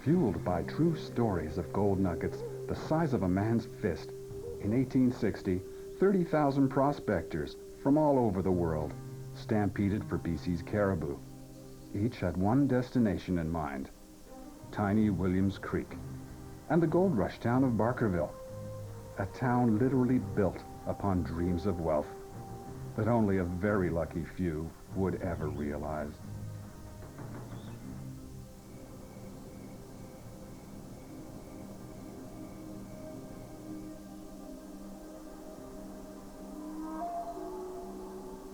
Fueled by true stories of gold nuggets the size of a man's fist, in 1860, 30,000 prospectors from all over the world stampeded for BC's Caribou. Each had one destination in mind, tiny Williams Creek, and the gold rush town of Barkerville, a town literally built upon dreams of wealth that only a very lucky few would ever realize.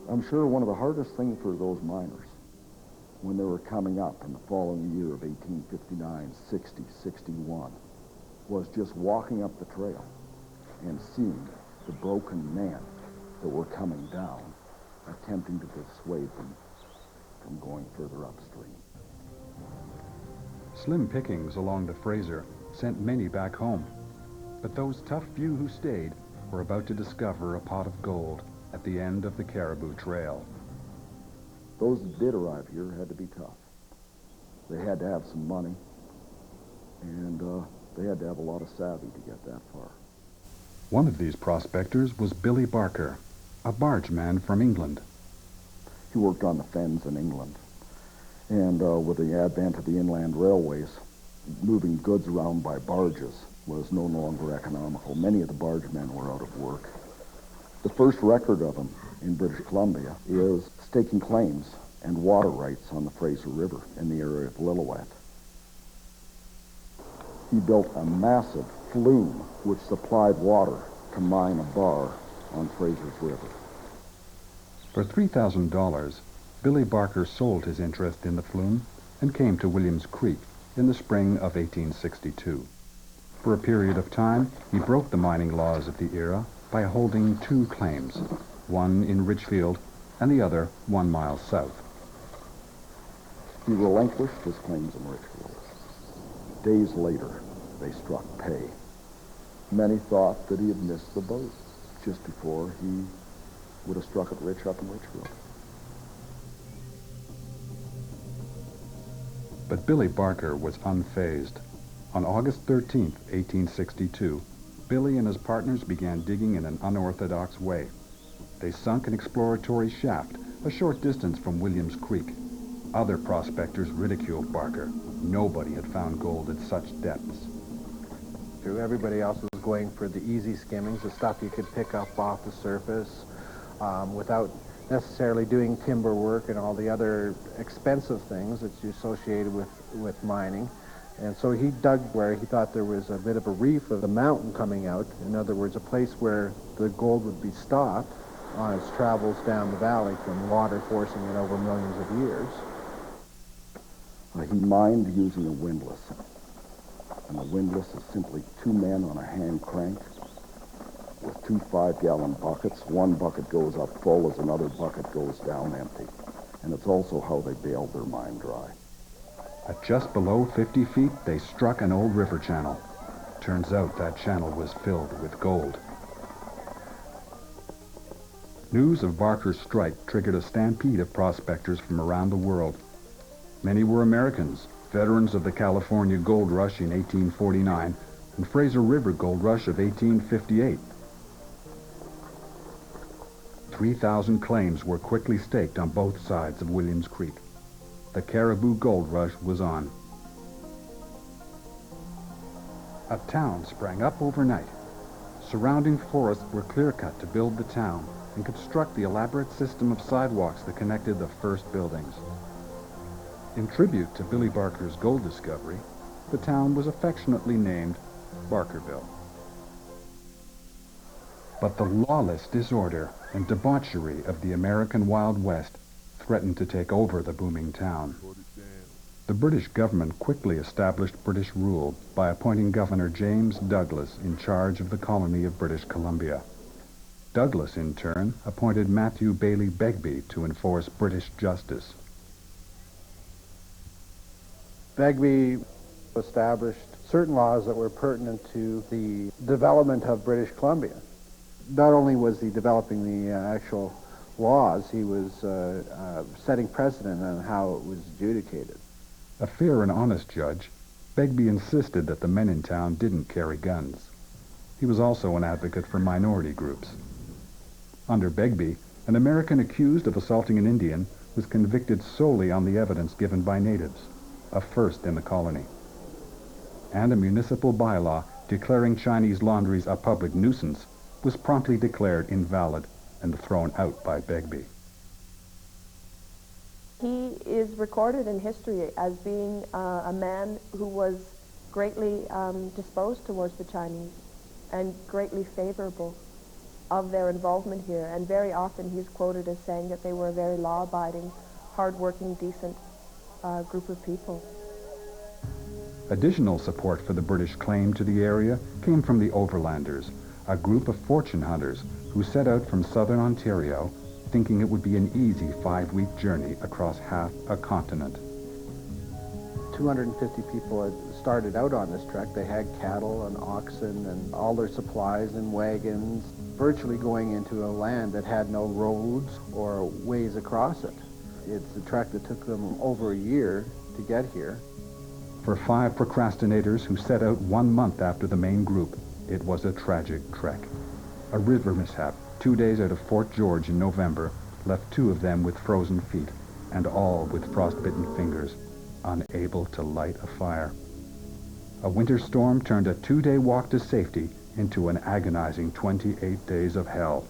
I'm sure one of the hardest things for those miners when they were coming up in the following year of 1859, 60, 61 was just walking up the trail and seeing the broken men that were coming down, attempting to dissuade them from going further upstream. Slim pickings along the Fraser sent many back home, but those tough few who stayed were about to discover a pot of gold at the end of the Caribou Trail. Those that did arrive here had to be tough. They had to have some money, and they had to have a lot of savvy to get that far. One of these prospectors was Billy Barker, a bargeman from England. He worked on the fens in England, and with the advent of the inland railways, moving goods around by barges was no longer economical. Many of the bargemen were out of work. The first record of him in British Columbia is staking claims and water rights on the Fraser River in the area of Lillooet. He built a massive flume which supplied water to mine a bar on Fraser's River. For $3,000, Billy Barker sold his interest in the flume and came to Williams Creek in the spring of 1862. For a period of time, he broke the mining laws of the era by holding two claims, one in Richfield and the other 1 mile south. He relinquished his claims in Richfield. Days later, they struck pay. Many thought that he had missed the boat just before he would have struck it rich up in Richfield. But Billy Barker was unfazed. On August 13, 1862, Billy and his partners began digging in an unorthodox way. They sunk an exploratory shaft a short distance from Williams Creek. Other prospectors ridiculed Barker. Nobody had found gold at such depths. Everybody else was going for the easy skimmings, the stuff you could pick up off the surface without necessarily doing timber work and all the other expensive things that's associated with mining. And so he dug where he thought there was a bit of a reef of the mountain coming out. In other words, a place where the gold would be stopped on its travels down the valley from water forcing it over millions of years. He mined using a windlass. And the windlass is simply two men on a hand crank with two 5-gallon buckets. One bucket goes up full as another bucket goes down empty. And it's also how they baled their mine dry. At just below 50 feet, they struck an old river channel. Turns out that channel was filled with gold. News of Barker's strike triggered a stampede of prospectors from around the world. Many were Americans, veterans of the California Gold Rush in 1849 and Fraser River Gold Rush of 1858. 3,000 claims were quickly staked on both sides of Williams Creek. The Caribou Gold Rush was on. A town sprang up overnight. Surrounding forests were clear-cut to build the town and construct the elaborate system of sidewalks that connected the first buildings. In tribute to Billy Barker's gold discovery, the town was affectionately named Barkerville. But the lawless disorder and debauchery of the American Wild West threatened to take over the booming town. The British government quickly established British rule by appointing Governor James Douglas in charge of the colony of British Columbia. Douglas, in turn, appointed Matthew Bailey Begbie to enforce British justice. Begbie established certain laws that were pertinent to the development of British Columbia. Not only was he developing the actual laws, he was setting precedent on how it was adjudicated. A fair and honest judge, Begbie insisted that the men in town didn't carry guns. He was also an advocate for minority groups. Under Begbie, an American accused of assaulting an Indian was convicted solely on the evidence given by natives, a first in the colony. And a municipal bylaw declaring Chinese laundries a public nuisance was promptly declared invalid and thrown out by Begbie. He is recorded in history as being a man who was greatly disposed towards the Chinese and greatly favorable of their involvement here. And very often he's quoted as saying that they were a very law-abiding, hard-working, decent group of people. Additional support for the British claim to the area came from the Overlanders, a group of fortune hunters who set out from southern Ontario thinking it would be an easy 5-week journey across half a continent. 250 people had started out on this trek. They had cattle and oxen and all their supplies and wagons, virtually going into a land that had no roads or ways across it. It's a trek that took them over a year to get here. For 5 procrastinators who set out 1 month after the main group, it was a tragic trek. A river mishap 2 days out of Fort George in November left 2 of them with frozen feet, and all with frostbitten fingers, unable to light a fire. A winter storm turned a 2-day walk to safety into an agonizing 28 days of hell.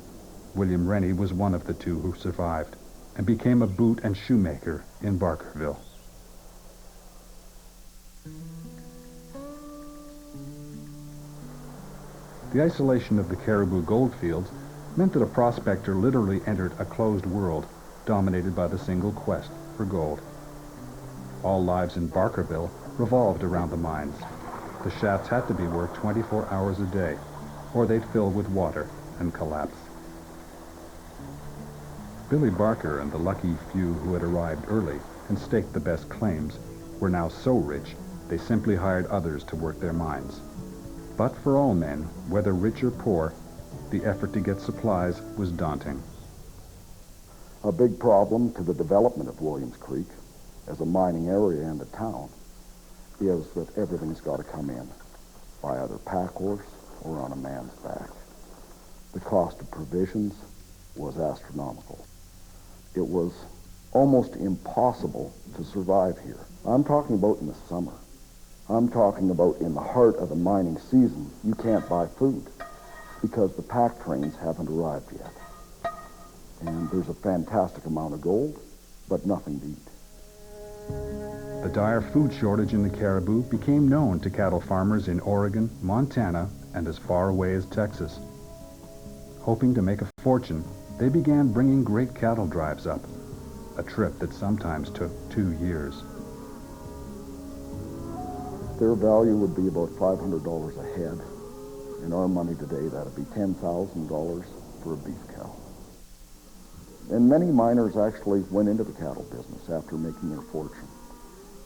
William Rennie was one of the 2 who survived, and became a boot and shoemaker in Barkerville. The isolation of the Caribou goldfields meant that a prospector literally entered a closed world dominated by the single quest for gold. All lives in Barkerville revolved around the mines. The shafts had to be worked 24 hours a day, or they'd fill with water and collapse. Billy Barker and the lucky few who had arrived early and staked the best claims were now so rich they simply hired others to work their mines. But for all men, whether rich or poor, the effort to get supplies was daunting. A big problem to the development of Williams Creek as a mining area and a town is that everything's got to come in by either pack horse or on a man's back. The cost of provisions was astronomical. It was almost impossible to survive here. I'm talking about in the summer. I'm talking about in the heart of the mining season. You can't buy food because the pack trains haven't arrived yet. And there's a fantastic amount of gold, but nothing to eat. The dire food shortage in the Caribou became known to cattle farmers in Oregon, Montana, and as far away as Texas. Hoping to make a fortune, they began bringing great cattle drives up, a trip that sometimes took 2 years. Their value would be about $500 a head. In our money today, that'd be $10,000 for a beef cow. And many miners actually went into the cattle business after making their fortune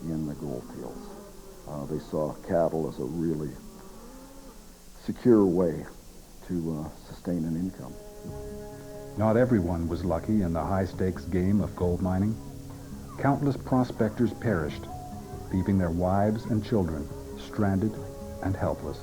in the gold fields. They saw cattle as a really secure way to sustain an income. Not everyone was lucky in the high-stakes game of gold mining. Countless prospectors perished, leaving their wives and children stranded and helpless.